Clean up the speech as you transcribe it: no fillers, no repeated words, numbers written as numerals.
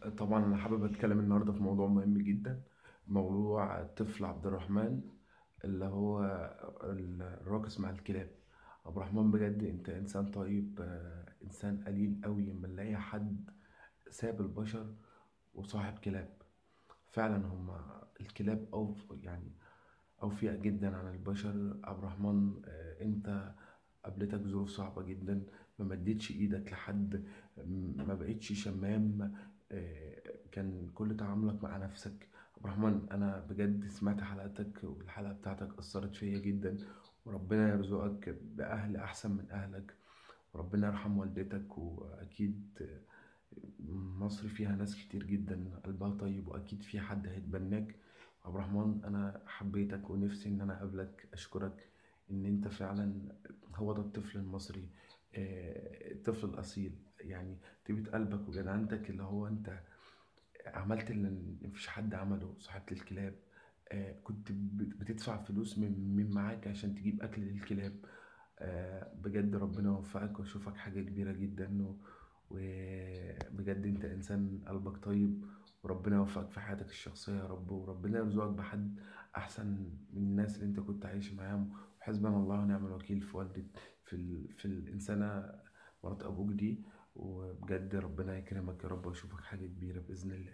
طبعا انا حابب اتكلم النهارده في موضوع مهم جدا. موضوع الطفل عبد الرحمن اللي هو الراقص مع الكلاب. عبد الرحمن بجد انت انسان طيب، انسان قليل قوي لما نلاقي حد ساب البشر وصاحب كلاب. فعلا هما الكلاب يعني اوفياء جدا عن البشر. عبد الرحمن، انت قابلتك ظروف صعبة جدا، ما مديتش ايدك لحد، ما بقيتش شمام، كان كل تعاملك مع نفسك. عبد الرحمن انا بجد سمعت حلقتك والحلقة بتاعتك اثرت فيا جدا، وربنا يرزقك باهل احسن من اهلك، وربنا يرحم والدتك. واكيد مصر فيها ناس كتير جدا قلبها طيب، واكيد في حد هيتبناك. عبد الرحمن انا حبيتك ونفسي ان انا اقابلك اشكرك ان انت فعلا هو ده الطفل المصري، الطفل الاصيل. يعني طيبة قلبك وجدعنتك اللي هو انت عملت اللي مفيش حد عمله. صاحبة الكلاب، كنت بتدفع فلوس من معاك عشان تجيب اكل للكلاب. بجد ربنا يوفقك واشوفك حاجة كبيرة جدا، وبجد انت انسان قلبك طيب، وربنا يوفقك في حياتك الشخصية يا رب، وربنا يرزقك بحد احسن من الناس اللي انت كنت عايش معاهم. وحسبنا الله ونعم الوكيل في والدة، في الانسانة مرات ابوك دي. وبجد ربنا يكرمك يا رب واشوفك حاجة كبيرة بإذن الله.